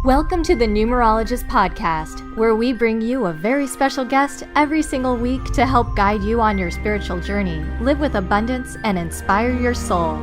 Welcome to the Numerologist podcast, where we bring you a very special guest every single week to help guide you on your spiritual journey, live with abundance, and inspire your soul.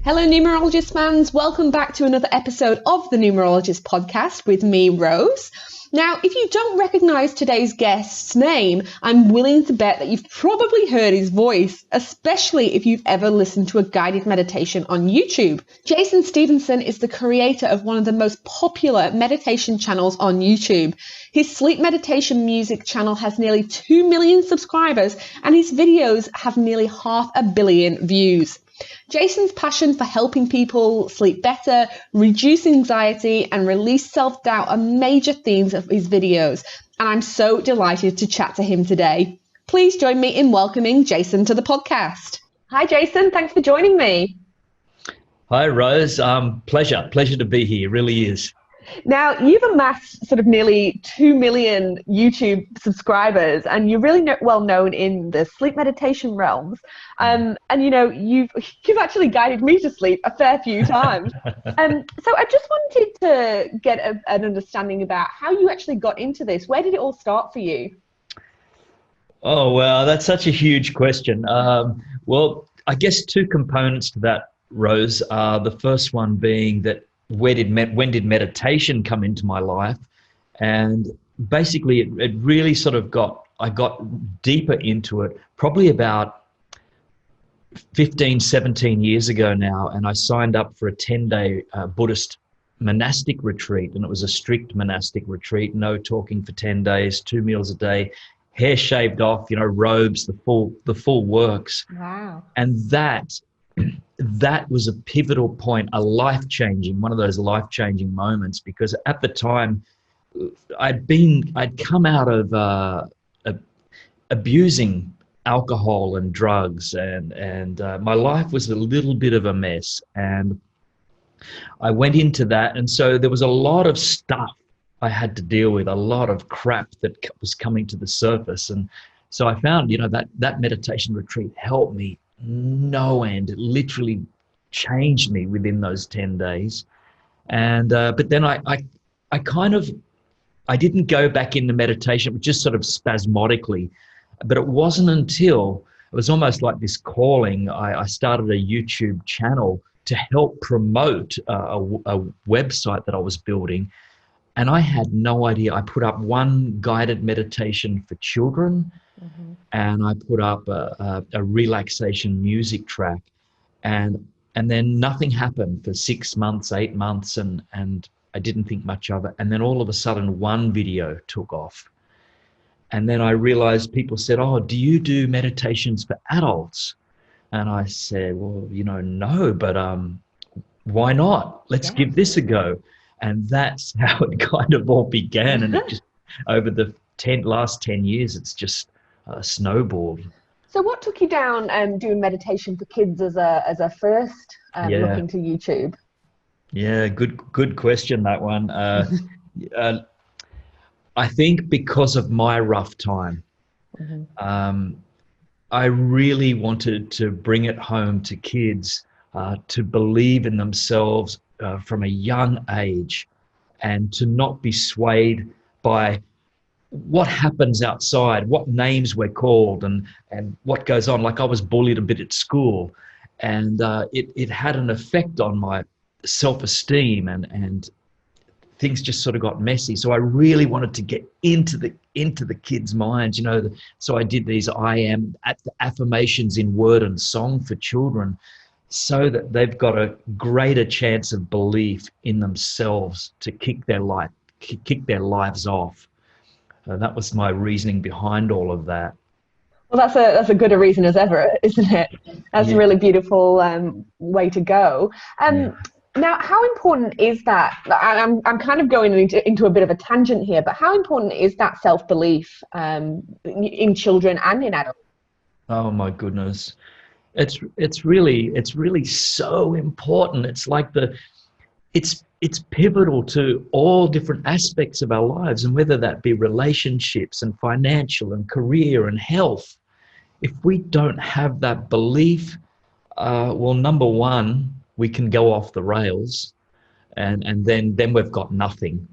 Hello, Numerologist fans. Welcome back to another episode of the Numerologist podcast with me, Rose. Now, if you don't recognize today's guest's name, I'm willing to bet that you've probably heard his voice, especially if you've ever listened to a guided meditation on YouTube. Jason Stevenson is the creator of one of the most popular meditation channels on YouTube. His sleep meditation music channel has nearly 2 million subscribers, and his videos have nearly 500 million views. Jason's passion for helping people sleep better, reduce anxiety, and release self-doubt are major themes of his videos, and I'm so delighted to chat to him today. Please join me in welcoming Jason to the podcast. Hi, Jason. Thanks for joining me. Hi, Rose. Pleasure to be here. It really is. Now, you've amassed sort of nearly 2 million YouTube subscribers, and you're really well known in the sleep meditation realms. And you know, you've actually guided me to sleep a fair few times. So I just wanted to get an understanding about how you actually got into this. Where did it all start for you? Oh, well, that's such a huge question. Well, I guess two components to that, Rose. The first one being that when did meditation come into my life? And basically it really sort of I got deeper into it probably about 15, 17 years ago now, and I signed up for a 10-day Buddhist monastic retreat, and it was a strict monastic retreat, no talking for 10 days, 2 meals a day, hair shaved off, robes, the full works. Wow. And that was a pivotal point, one of those life-changing moments, because at the time I'd come out of abusing alcohol and drugs, and my life was a little bit of a mess, and I went into that, and so there was a lot of stuff I had to deal with, a lot of crap that was coming to the surface. And so I found that meditation retreat helped me no end. It literally changed me within those 10 days. And but then I didn't go back into meditation, just sort of spasmodically. But it wasn't until it was almost like this calling. I started a YouTube channel to help promote a website that I was building, and I had no idea. I put up one guided meditation for children. Mm-hmm. And I put up a relaxation music track, and then nothing happened for 6 months, 8 months, and I didn't think much of it. And then all of a sudden one video took off. And then I realized people said, "Oh, do you do meditations for adults?" And I said, "Well, no, but why not? Let's give this a go." And that's how it kind of all began. And it just, over the last 10 years, it's just snowballed. So what took you down doing meditation for kids as a first look into YouTube? Yeah, good question, that one. I think because of my rough time, mm-hmm. I really wanted to bring it home to kids to believe in themselves from a young age, and to not be swayed by what happens outside, what names we're called, and what goes on. Like, I was bullied a bit at school, and it had an effect on my self-esteem, and things just sort of got messy. So I really wanted to get into the kids' minds, so I did these affirmations in word and song for children, so that they've got a greater chance of belief in themselves to kick their lives off. That was my reasoning behind all of that. Well, that's a good a reason as ever, isn't it? That's a really beautiful way to go. Now, how important is that? I'm kind of going into a bit of a tangent here, but how important is that self-belief in children and in adults? Oh my goodness, it's really so important. It's like it's pivotal to all different aspects of our lives, and whether that be relationships and financial and career and health. If we don't have that belief, well, number one, we can go off the rails, and then we've got nothing.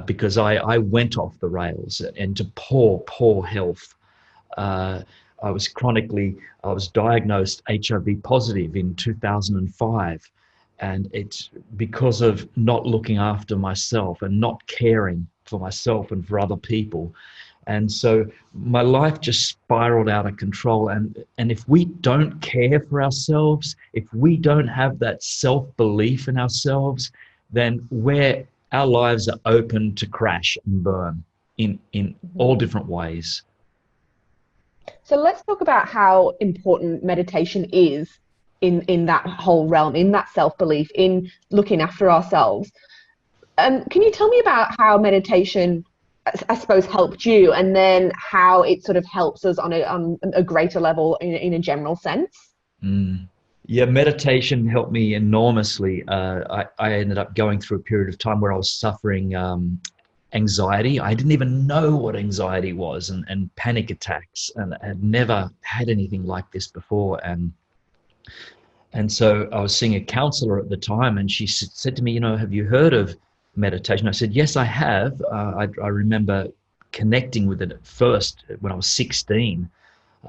Because I went off the rails and to poor health. I was diagnosed HIV positive in 2005. And it's because of not looking after myself and not caring for myself and for other people. And so my life just spiraled out of control. And if we don't care for ourselves, if we don't have that self-belief in ourselves, then our lives are open to crash and burn in all different ways. So let's talk about how important meditation is in that whole realm, in that self-belief, in looking after ourselves. Can you tell me about how meditation, I suppose, helped you, and then how it sort of helps us on a greater level in a general sense? Yeah, meditation helped me enormously. I ended up going through a period of time where I was suffering anxiety. I didn't even know what anxiety was, and panic attacks, and I had never had anything like this before. And so I was seeing a counselor at the time, and she said to me, have you heard of meditation? I said, yes, I have. I remember connecting with it at first when I was 16.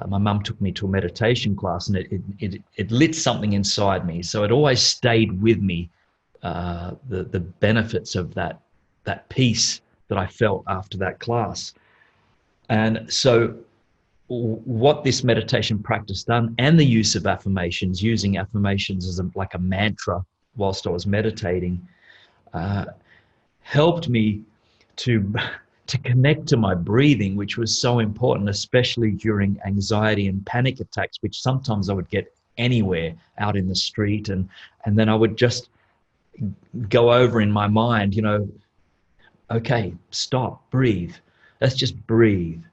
My mum took me to a meditation class, and it lit something inside me. So it always stayed with me, the benefits of that peace that I felt after that class. And so what this meditation practice done, and the use of affirmations, using affirmations as like a mantra whilst I was meditating, helped me to connect to my breathing, which was so important, especially during anxiety and panic attacks, which sometimes I would get anywhere out in the street. And then I would just go over in my mind, okay, stop, breathe. Let's just breathe.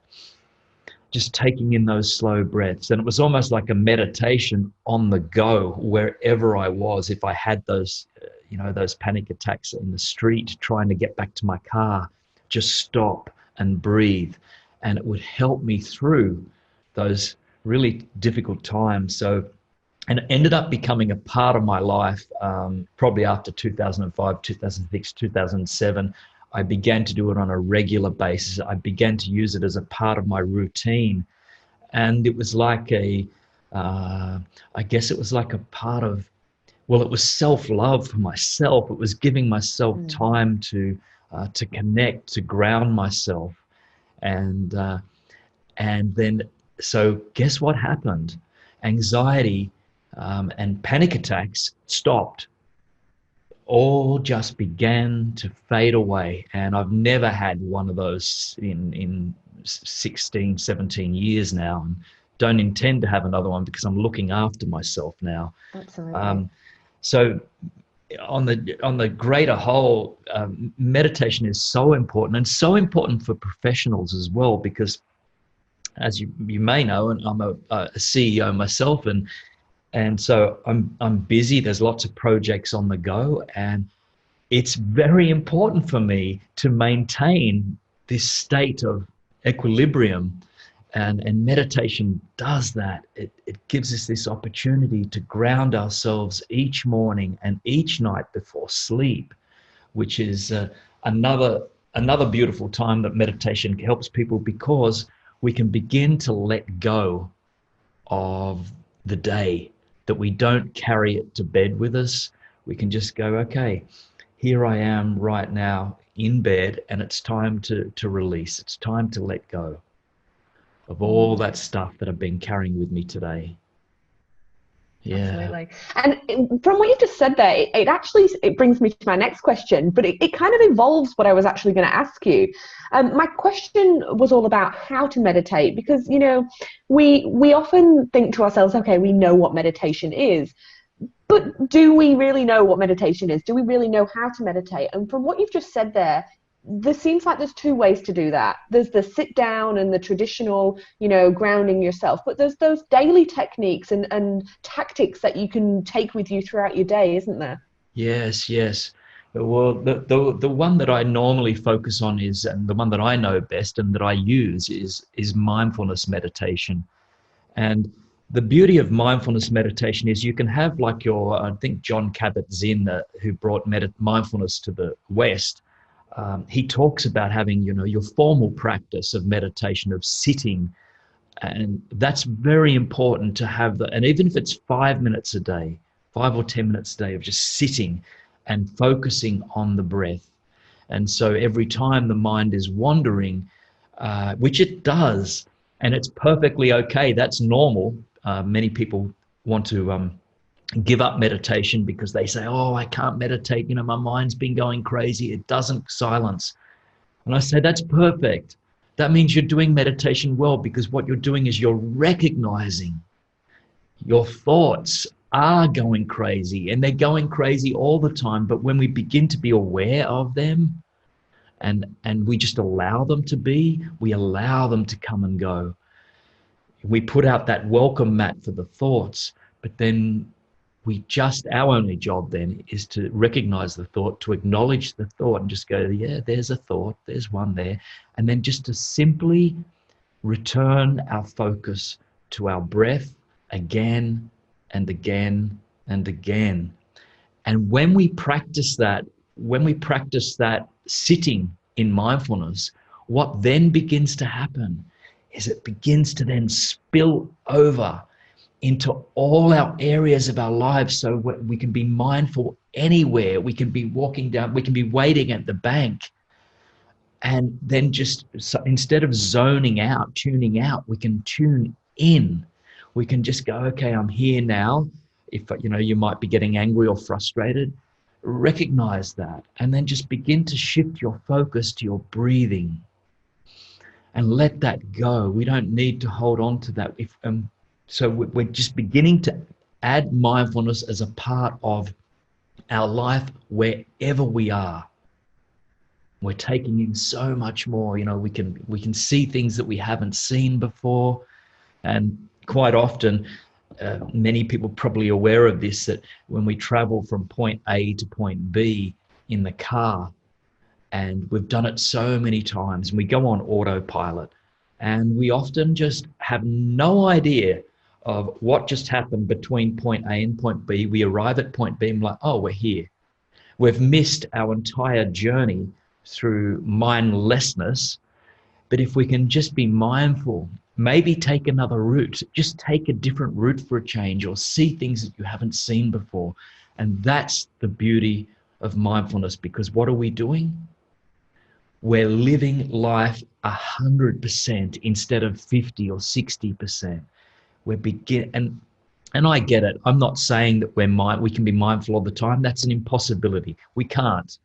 Just taking in those slow breaths. And it was almost like a meditation on the go, wherever I was. If I had those, those panic attacks in the street, trying to get back to my car, just stop and breathe. And it would help me through those really difficult times. And it ended up becoming a part of my life, probably after 2005, 2006, 2007. I began to do it on a regular basis. I began to use it as a part of my routine. And it was like I guess it was like a part of, it was self-love for myself. It was giving myself time to connect, to ground myself. And then, so guess what happened? Anxiety and panic attacks stopped. All just began to fade away. And I've never had one of those in 16, 17 years now, and don't intend to have another one because I'm looking after myself now. Absolutely. So on the greater whole, meditation is so important, and so important for professionals as well, because as you may know, and I'm a CEO myself, and so I'm busy. There's lots of projects on the go, and it's very important for me to maintain this state of equilibrium, and meditation does that. It gives us this opportunity to ground ourselves each morning and each night before sleep, which is another beautiful time that meditation helps people, because we can begin to let go of the day, that we don't carry it to bed with us. We can just go, okay, here I am right now in bed, and it's time to release. It's time to let go of all that stuff that I've been carrying with me today. Yeah. Absolutely. And from what you just said there, it brings me to my next question, but it kind of involves what I was actually going to ask you. My question was all about how to meditate, because, we often think to ourselves, okay, we know what meditation is, but do we really know what meditation is? Do we really know how to meditate? And from what you've just said there seems like there's two ways to do that. There's the sit down and the traditional, grounding yourself, but there's those daily techniques and tactics that you can take with you throughout your day, isn't there? Yes. Well, the one that I normally focus on is, and the one that I know best and that I use is mindfulness meditation. And The beauty of mindfulness meditation is you can have like I think John Kabat-Zinn, who brought mindfulness to the West, he talks about having, your formal practice of meditation, of sitting. And that's very important to have and even if it's 5 minutes a day, 5 or 10 minutes a day of just sitting and focusing on the breath. And so every time the mind is wandering, which it does, and it's perfectly okay, that's normal. Many people want to give up meditation because they say, oh, I can't meditate, my mind's been going crazy, it doesn't silence. And I say, that's perfect. That means you're doing meditation well, because what you're doing is you're recognizing your thoughts are going crazy, and they're going crazy all the time. But when we begin to be aware of them and we just allow them to be, we allow them to come and go. We put out that welcome mat for the thoughts, but then our only job then is to recognize the thought, to acknowledge the thought and just go, yeah, there's a thought, there's one there. And then just to simply return our focus to our breath again and again and again. And when we practice that sitting in mindfulness, what then begins to happen is it begins to then spill over into all our areas of our lives, so we can be mindful anywhere. We can be walking down, we can be waiting at the bank, and then instead of zoning out, tuning out, we can tune in. We can just go, okay, I'm here now. If you might be getting angry or frustrated, recognize that, and then just begin to shift your focus to your breathing and let that go. We don't need to hold on to that. So we're just beginning to add mindfulness as a part of our life wherever we are. We're taking in so much more. We can see things that we haven't seen before. And quite often, many people are probably aware of this, that when we travel from point A to point B in the car, and we've done it so many times, and we go on autopilot, and we often just have no idea of what just happened between point A and point B. We arrive at point B and we're like, oh, we're here. We've missed our entire journey through mindlessness. But if we can just be mindful, maybe take another route, just take a different route for a change, or see things that you haven't seen before. And that's the beauty of mindfulness, because what are we doing? We're living life 100% instead of 50 or 60%. And I get it. I'm not saying that we can be mindful all the time. That's an impossibility. We can't.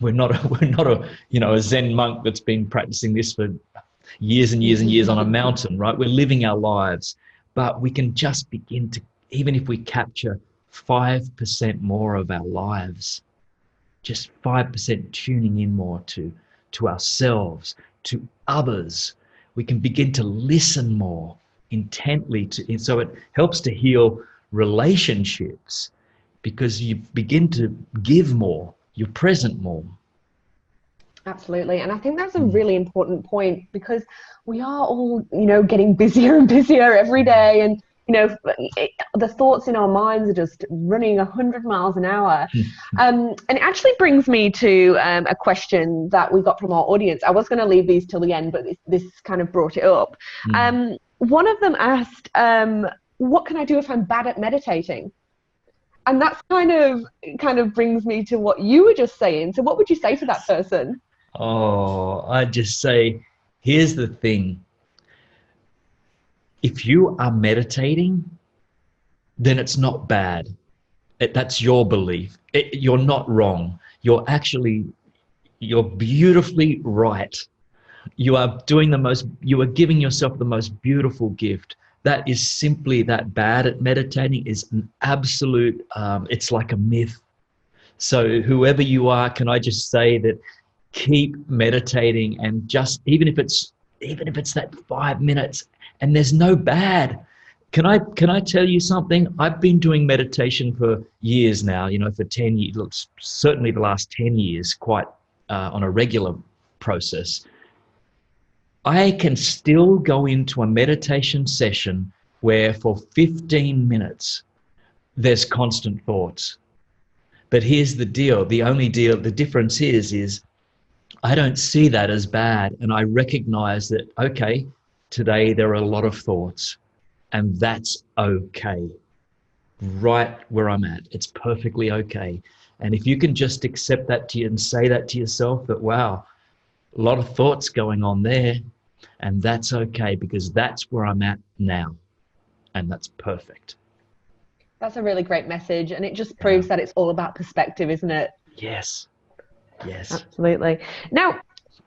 We're not a Zen monk that's been practicing this for years and years and years on a mountain, right? We're living our lives, but we can just begin to, even if we capture 5% more of our lives, just 5% tuning in more to ourselves, to others, we can begin to listen more intently so it helps to heal relationships, because you begin to give more, you're present more. Absolutely. And I think that's a really important point, because we are all, getting busier and busier every day. And, the thoughts in our minds are just running 100 miles an hour. And it actually brings me to a question that we got from our audience. I was going to leave these till the end, but this kind of brought it up. One of them asked, what can I do if I'm bad at meditating? And that's kind of brings me to what you were just saying. So what would you say to that person? Oh, I'd just say, here's the thing. If you are meditating, then it's not bad. That's your belief. You're not wrong. You're beautifully right. You are giving yourself the most beautiful gift. That is simply that bad at meditating is an absolute, it's like a myth. So whoever you are, can I just say that keep meditating, and just, even if it's that 5 minutes, and there's no bad. Can I tell you something? I've been doing meditation for years now, for 10 years, certainly the last 10 years, quite on a regular process. I can still go into a meditation session where for 15 minutes there's constant thoughts. But here's the deal. The difference is I don't see that as bad. And I recognize that, okay, today there are a lot of thoughts, and that's okay. Right where I'm at. It's perfectly okay. And if you can just accept that to you and say that to yourself, that, wow, a lot of thoughts going on there, and that's okay, because that's where I'm at now. And that's perfect. That's a really great message. And it just proves that it's all about perspective, isn't it? Yes. Yes. Absolutely. Now,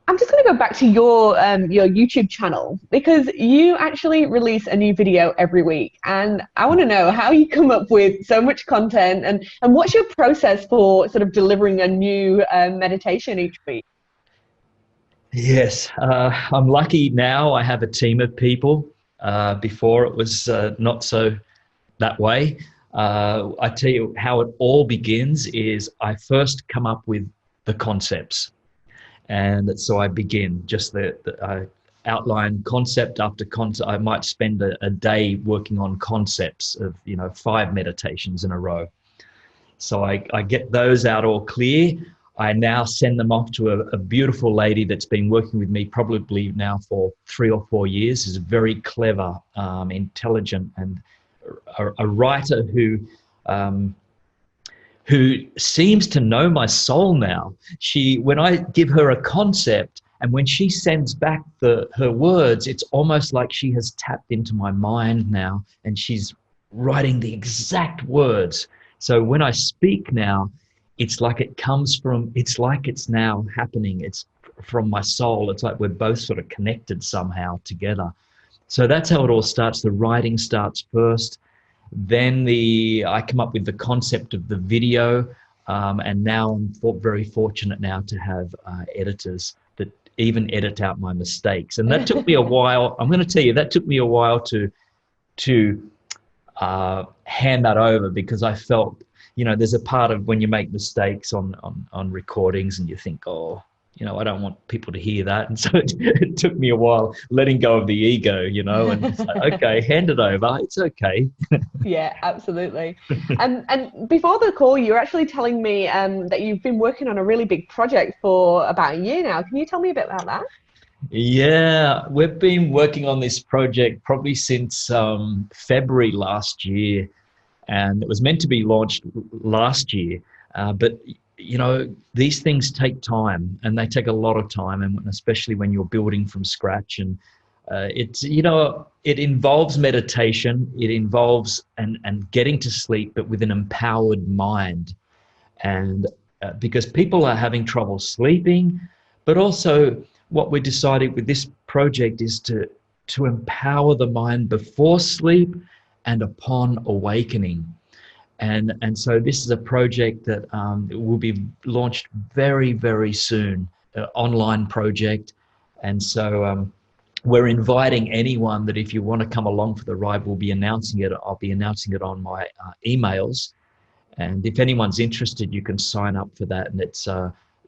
I'm just going to go back to your YouTube channel, because you actually release a new video every week. And I want to know how you come up with so much content, and what's your process for sort of delivering a new meditation each week? Yes. I'm lucky now. I have a team of people. Before it was not so that way. I tell you how it all begins is I first come up with the concepts. And so I begin just I outline concept after concept. I might spend a day working on concepts of, 5 meditations in a row. So I get those out all clear. I now send them off to a beautiful lady that's been working with me probably now for 3 or 4 years. Is very clever, intelligent, and a writer who seems to know my soul now. When I give her a concept, and when she sends back her words, it's almost like she has tapped into my mind now, and she's writing the exact words. So when I speak now, it's like it's now happening. It's from my soul. It's like we're both sort of connected somehow together. So that's how it all starts. The writing starts first. Then I come up with the concept of the video. And now I'm very fortunate now to have editors that even edit out my mistakes. And that took me a while. I'm going to tell you, that took me a while to hand that over, because I felt, there's a part of when you make mistakes on recordings and you think, I don't want people to hear that. And so it took me a while letting go of the ego, and it's like, okay, hand it over. It's okay. Yeah, absolutely. And before the call, you were actually telling me that you've been working on a really big project for about a year now. Can you tell me a bit about that? Yeah, we've been working on this project probably since February last year. And it was meant to be launched last year. But these things take time, and they take a lot of time, and especially when you're building from scratch. And it involves meditation. It involves and getting to sleep, but with an empowered mind. And because people are having trouble sleeping, but also what we decided with this project is to empower the mind before sleep and upon awakening. And so this is a project that will be launched very, very soon, an online project. And so we're inviting anyone that if you want to come along for the ride, we'll be announcing it. I'll be announcing it on my emails. And if anyone's interested, you can sign up for that. And it's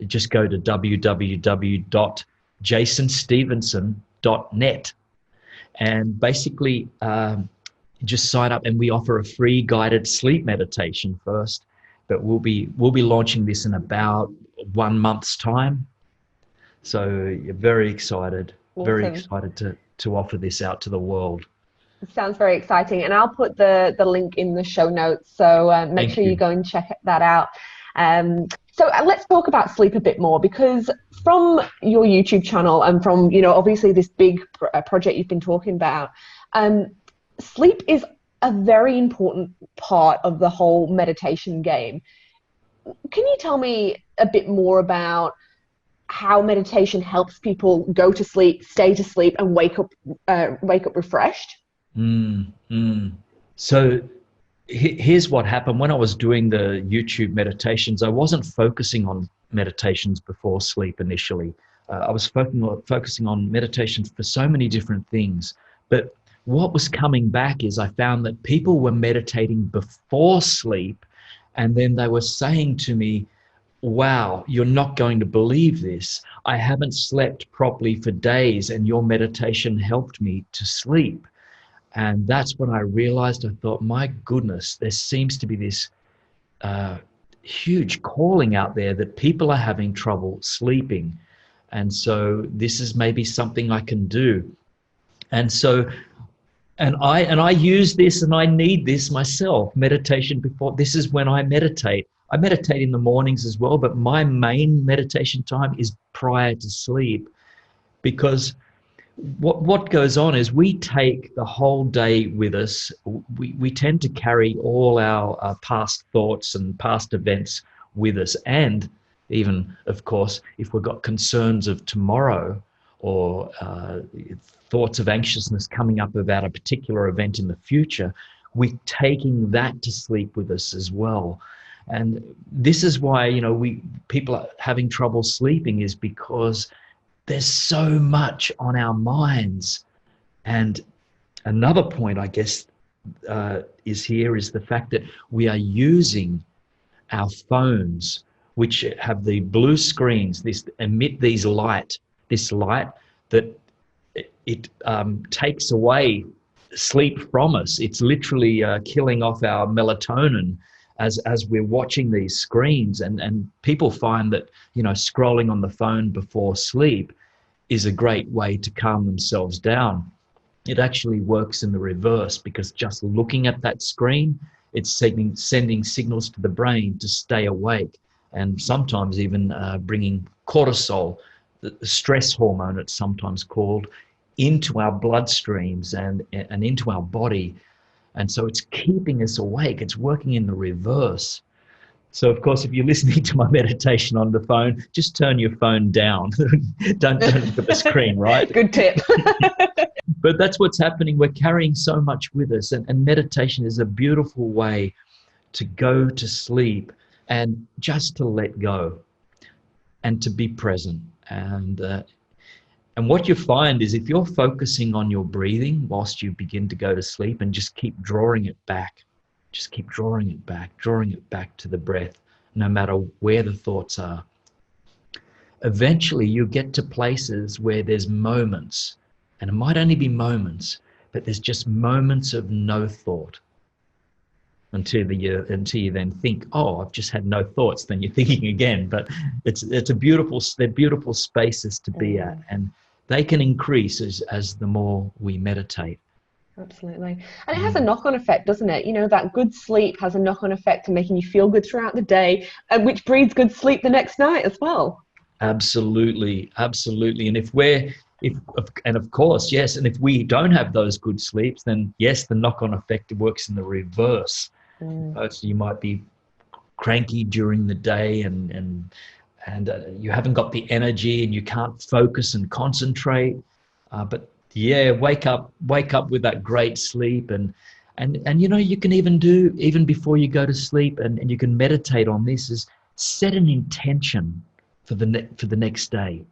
just go to www.jasonstevenson.net. And basically, just sign up, and we offer a free guided sleep meditation first. But we'll be launching this in about 1 month's time. So you're very excited, Awesome. Very excited to offer this out to the world. It sounds very exciting, and I'll put the link in the show notes. So make sure you go and check that out. So let's talk about sleep a bit more, because from your YouTube channel and from, obviously this big project you've been talking about, sleep is a very important part of the whole meditation game. Can you tell me a bit more about how meditation helps people go to sleep, stay to sleep, and wake up refreshed? So here's what happened. When I was doing the YouTube meditations, I wasn't focusing on meditations before sleep initially. I was focusing on meditations for so many different things. But what was coming back is I found that people were meditating before sleep, and then they were saying to me, wow, you're not going to believe this. I haven't slept properly for days, and your meditation helped me to sleep. And that's when I realized, I thought, my goodness, there seems to be this huge calling out there that people are having trouble sleeping. And so this is maybe something I can do. And so, and I use this, and I need this myself. Meditation before, this is when I meditate. I meditate in the mornings as well, but my main meditation time is prior to sleep, because what goes on is we take the whole day with us. We tend to carry all our past thoughts and past events with us. And even, of course, if we've got concerns of tomorrow, or thoughts of anxiousness coming up about a particular event in the future, we're taking that to sleep with us as well. And this is why, people are having trouble sleeping, is because there's so much on our minds. And another point, I guess, is the fact that we are using our phones, which have the blue screens, this emit this light that it takes away sleep from us. It's literally killing off our melatonin as we're watching these screens. And people find that, scrolling on the phone before sleep is a great way to calm themselves down. It actually works in the reverse, because just looking at that screen, it's sending signals to the brain to stay awake, and sometimes even bringing cortisol, the stress hormone it's sometimes called, into our bloodstreams and into our body. And so it's keeping us awake. It's working in the reverse. So, of course, if you're listening to my meditation on the phone, just turn your phone down. Don't look at the screen, right? Good tip. But that's what's happening. We're carrying so much with us. And meditation is a beautiful way to go to sleep and just to let go and to be present. And what you find is, if you're focusing on your breathing whilst you begin to go to sleep, and just keep drawing it back, drawing it back to the breath, no matter where the thoughts are, eventually you get to places where there's moments, and it might only be moments, but there's just moments of no thought, until you then think, oh, I've just had no thoughts. Then you're thinking again. But they're beautiful spaces to be at, and they can increase as the more we meditate. Absolutely. And it has a knock-on effect, doesn't it? That good sleep has a knock-on effect to making you feel good throughout the day, which breeds good sleep the next night as well. Absolutely. And of course, yes. And if we don't have those good sleeps, then yes, the knock-on effect works in the reverse. So you might be cranky during the day, and you haven't got the energy, and you can't focus and concentrate. But yeah, wake up with that great sleep, and you can even do, even before you go to sleep, and you can meditate on this, is set an intention for the next day.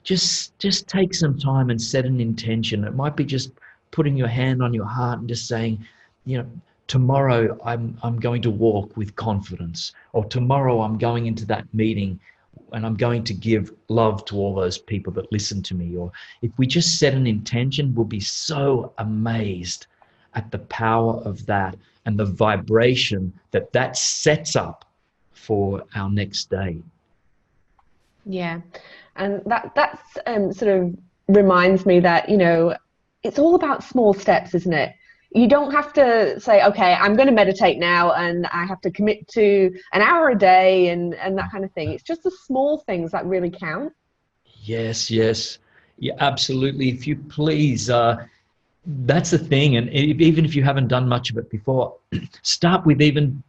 Just take some time and set an intention. It might be just putting your hand on your heart and just saying, tomorrow I'm going to walk with confidence, or tomorrow I'm going into that meeting and I'm going to give love to all those people that listen to me. Or if we just set an intention, we'll be so amazed at the power of that and the vibration that sets up for our next day. Yeah. And that's sort of reminds me that, it's all about small steps, isn't it? You don't have to say, okay, I'm going to meditate now and I have to commit to an hour a day and that kind of thing. It's just the small things that really count. Yes. Yeah, absolutely. If you please, that's the thing. And even if you haven't done much of it before, start with 1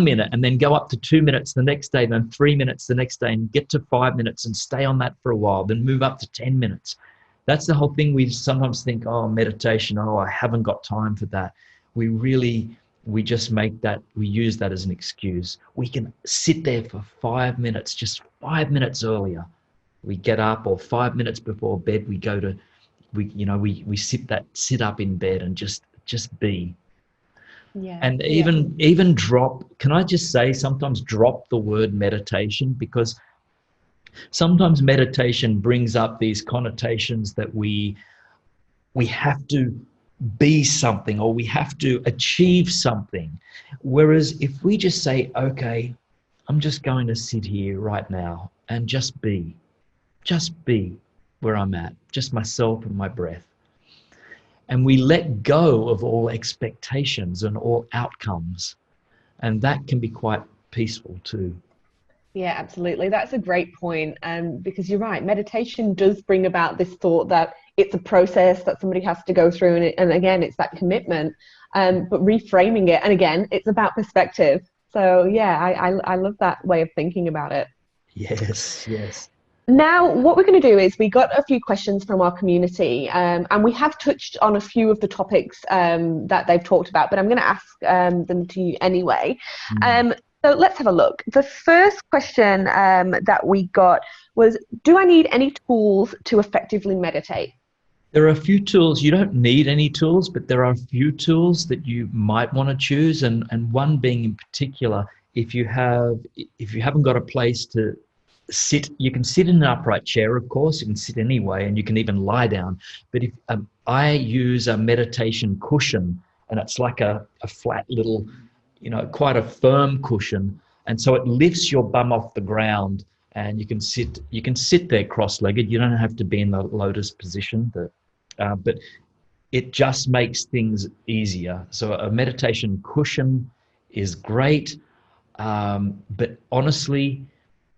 minute, and then go up to 2 minutes the next day, then 3 minutes the next day, and get to 5 minutes and stay on that for a while, then move up to 10 minutes. That's the whole thing. We sometimes think, oh, meditation, oh, I haven't got time for that. We just we use that as an excuse. We can sit there for 5 minutes, just 5 minutes earlier. We get up, or 5 minutes before bed, we sit up in bed and just be. Yeah. And even drop, can I just say, sometimes drop the word meditation, because sometimes meditation brings up these connotations that we have to be something, or we have to achieve something. Whereas if we just say, okay, I'm just going to sit here right now and just be where I'm at, just myself and my breath. And we let go of all expectations and all outcomes. And that can be quite peaceful too. Yeah, absolutely. That's a great point. Because you're right, meditation does bring about this thought that it's a process that somebody has to go through. And again, it's that commitment, but reframing it. And again, it's about perspective. So yeah, I love that way of thinking about it. Yes, yes. Now, what we're going to do is we got a few questions from our community, and we have touched on a few of the topics that they've talked about, but I'm going to ask them to you anyway. So let's have a look. The first question that we got was, do I need any tools to effectively meditate? There are a few tools. You don't need any tools, but there are a few tools that you might want to choose. And one being in particular, if you haven't got a place to sit, you can sit in an upright chair, of course, you can sit anyway, and you can even lie down. But if I use a meditation cushion, and it's like a flat little, quite a firm cushion, and so it lifts your bum off the ground, and you can sit there cross-legged. You don't have to be in the lotus position, but it just makes things easier. So a meditation cushion is great, but honestly,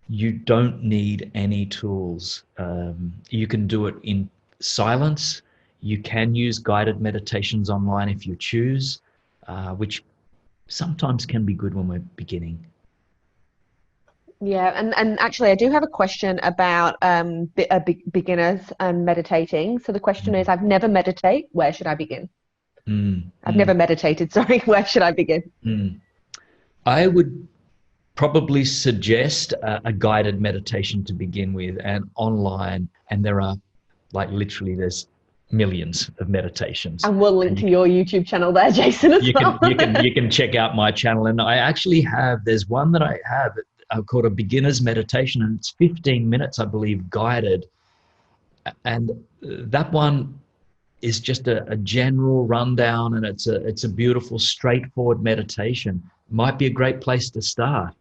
you don't need any tools. You can do it in silence. You can use guided meditations online if you choose, which sometimes can be good when we're beginning. Yeah, and actually I do have a question about beginners and meditating. So the question is, I've never meditated, where should I begin? I've never meditated, sorry, where should I begin? I would probably suggest a guided meditation to begin with, and online, and there are there's millions of meditations. And we'll link to your YouTube channel there, Jason, as well. You can check out my channel, and I actually there's one that I have called a beginner's meditation, and it's 15 minutes, I believe, guided. And that one is just a general rundown, and it's a beautiful, straightforward meditation. Might be a great place to start.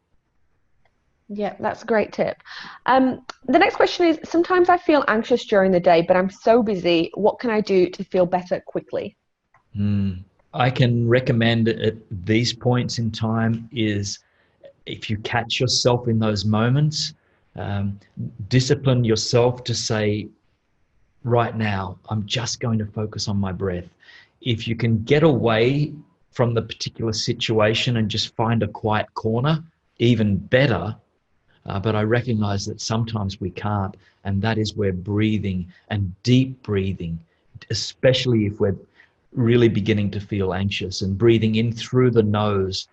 Yeah, that's a great tip. The next question is, sometimes I feel anxious during the day, but I'm so busy. What can I do to feel better quickly? I can recommend at these points in time is, if you catch yourself in those moments, discipline yourself to say, right now, I'm just going to focus on my breath. If you can get away from the particular situation and just find a quiet corner, even better. But I recognize that sometimes we can't, and that is where breathing and deep breathing, especially if we're really beginning to feel anxious, and breathing in through the nose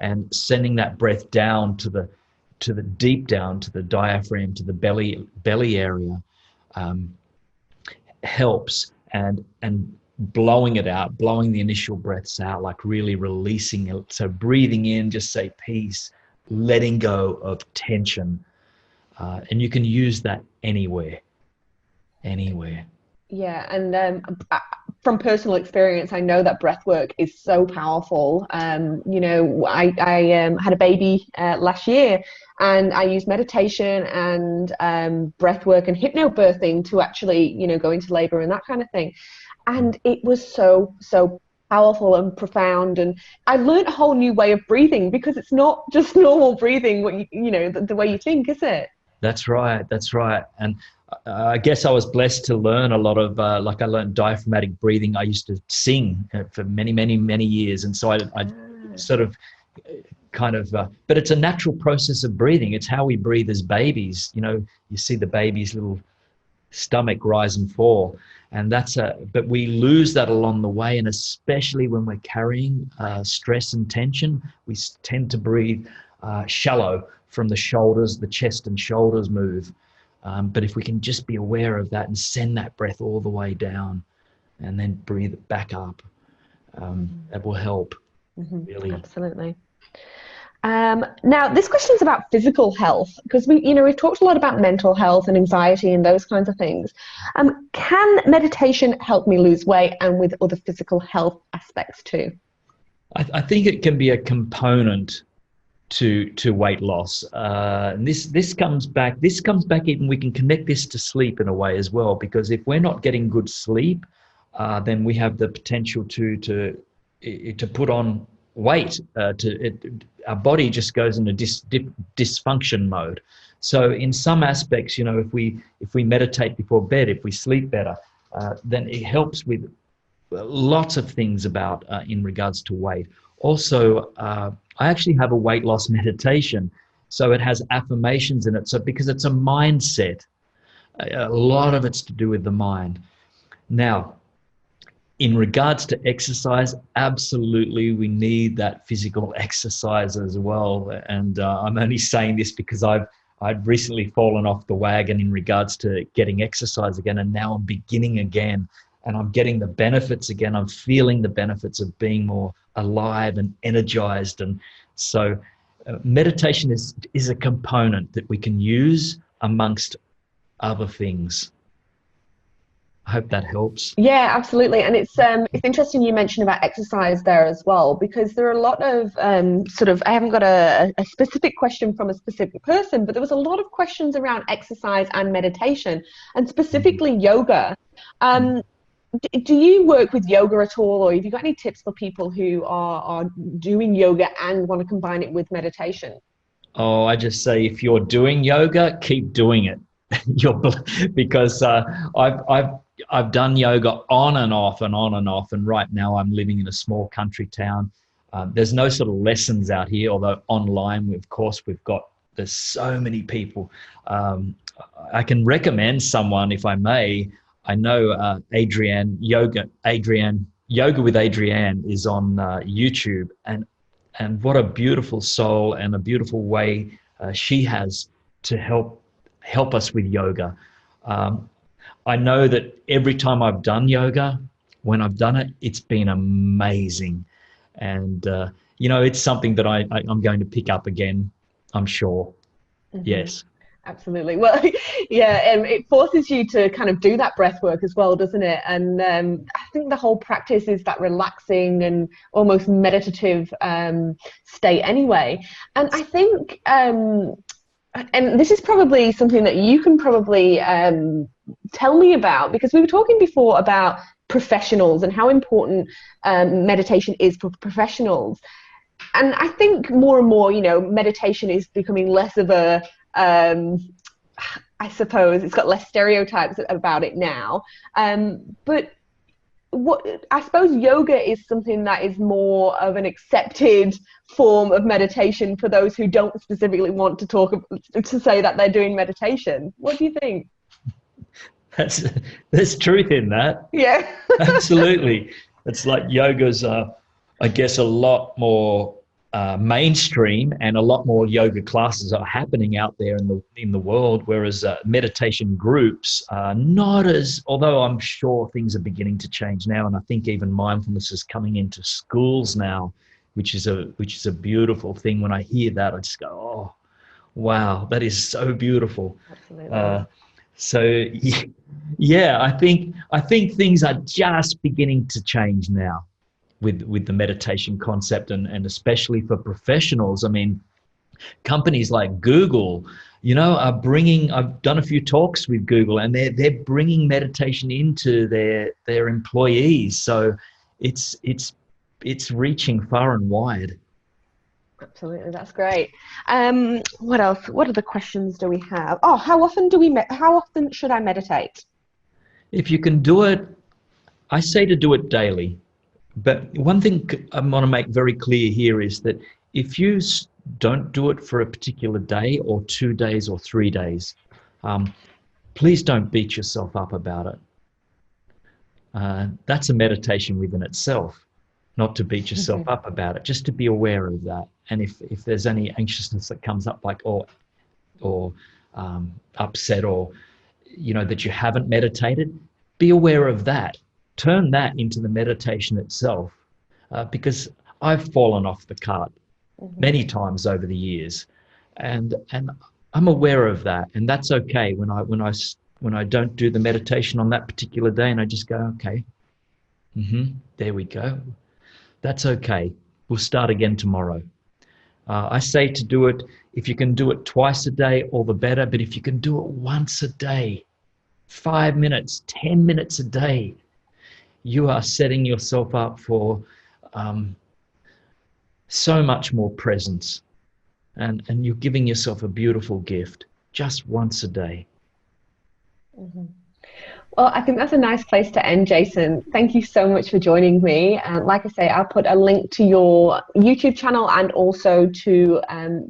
and sending that breath down to the deep down to the diaphragm, to the belly area, helps, and blowing it out, blowing the initial breaths out, like really releasing it. So breathing in, just say peace, letting go of tension, and you can use that anywhere. Yeah, and from personal experience, I know that breath work is so powerful. I had a baby last year, and I used meditation and breath work and hypnobirthing to actually, go into labor and that kind of thing. And it was so powerful and profound, and I learned a whole new way of breathing, because it's not just normal breathing, the way you think, is it? That's right. And I guess I was blessed to learn a lot of, I learned diaphragmatic breathing. I used to sing for many years, and so I sort of but it's a natural process of breathing. It's how we breathe as babies. You see the baby's little stomach rise and fall, and but we lose that along the way, and especially when we're carrying stress and tension, we tend to breathe shallow from the shoulders. The chest and shoulders move, but if we can just be aware of that and send that breath all the way down and then breathe it back up, that will help. Really. Absolutely. Now, this question is about physical health, because we've talked a lot about mental health and anxiety and those kinds of things. Can meditation help me lose weight and with other physical health aspects too? I think it can be a component to weight loss. And this comes back even, we can connect this to sleep in a way as well, because if we're not getting good sleep, then we have the potential to put on weight. Our body just goes into dysfunction mode. So in some aspects, if we meditate before bed, if we sleep better, then it helps with lots of things about in regards to weight. Also, I actually have a weight loss meditation, so it has affirmations in it. So because it's a mindset, a lot of it's to do with the mind. Now, in regards to exercise, absolutely, we need that physical exercise as well. And I'm only saying this because I've recently fallen off the wagon in regards to getting exercise again, and now I'm beginning again, and I'm getting the benefits again. I'm feeling the benefits of being more alive and energized. And so meditation is a component that we can use amongst other things. I hope that helps. Yeah, absolutely. And it's interesting you mentioned about exercise there as well, because there are a lot of I haven't got a specific question from a specific person, but there was a lot of questions around exercise and meditation, and specifically yoga. Do you work with yoga at all, or have you got any tips for people who are doing yoga and want to combine it with meditation? Oh, I just say, if you're doing yoga, keep doing it. Because I've done yoga on and off and on and off, and right now I'm living in a small country town. There's no sort of lessons out here, although online, there's so many people. I can recommend someone, if I may. I know Adrienne Yoga with Adrienne is on YouTube, and what a beautiful soul and a beautiful way she has to help us with yoga. I know that every time I've done yoga, when I've done it, it's been amazing. And, it's something that I'm going to pick up again, I'm sure. Mm-hmm. Yes. Absolutely. Well, yeah, and it forces you to kind of do that breath work as well, doesn't it? And I think the whole practice is that relaxing and almost meditative state anyway. And I think, and this is probably something that you can probably tell me about, because we were talking before about professionals and how important meditation is for professionals. And I think more and more, meditation is becoming less of a I suppose it's got less stereotypes about it now. But I suppose yoga is something that is more of an accepted form of meditation for those who don't specifically want to say that they're doing meditation. What do you think? There's truth in that. Yeah. Absolutely. It's like yoga's, I guess, a lot more mainstream, and a lot more yoga classes are happening out there in the world, whereas meditation groups are not as, although I'm sure things are beginning to change now, and I think even mindfulness is coming into schools now, which is a beautiful thing. When I hear that, I just go, oh, wow, that is so beautiful. Absolutely. So yeah, I think things are just beginning to change now with the meditation concept, and especially for professionals. I mean, companies like Google, are bringing, I've done a few talks with Google, and they're bringing meditation into their employees. So it's reaching far and wide. Absolutely, that's great. What else? What other questions do we have? Oh, how often should I meditate? If you can do it, I say to do it daily. But one thing I want to make very clear here is that if you don't do it for a particular day or 2 days or 3 days, please don't beat yourself up about it. That's a meditation within itself, not to beat yourself up about it, just to be aware of that. And if there's any anxiousness that comes up, like or upset, or that you haven't meditated, be aware of that. Turn that into the meditation itself, because I've fallen off the cart many times over the years, and I'm aware of that, and that's okay. When I don't do the meditation on that particular day, and I just go, okay, there we go. That's okay. We'll start again tomorrow. I say to do it, if you can do it twice a day, all the better. But if you can do it once a day, 5 minutes, 10 minutes a day, you are setting yourself up for so much more presence. And you're giving yourself a beautiful gift just once a day. Well, I think that's a nice place to end, Jason. Thank you so much for joining me. Like I say, I'll put a link to your YouTube channel and also to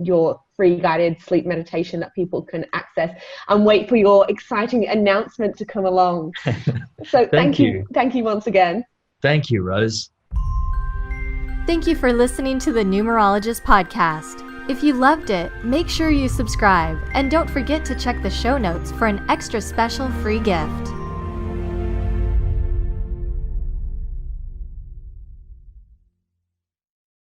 your free guided sleep meditation that people can access, and wait for your exciting announcement to come along. So thank you. Thank you once again. Thank you, Rose. Thank you for listening to the Numerologist podcast. If you loved it, make sure you subscribe, and don't forget to check the show notes for an extra special free gift.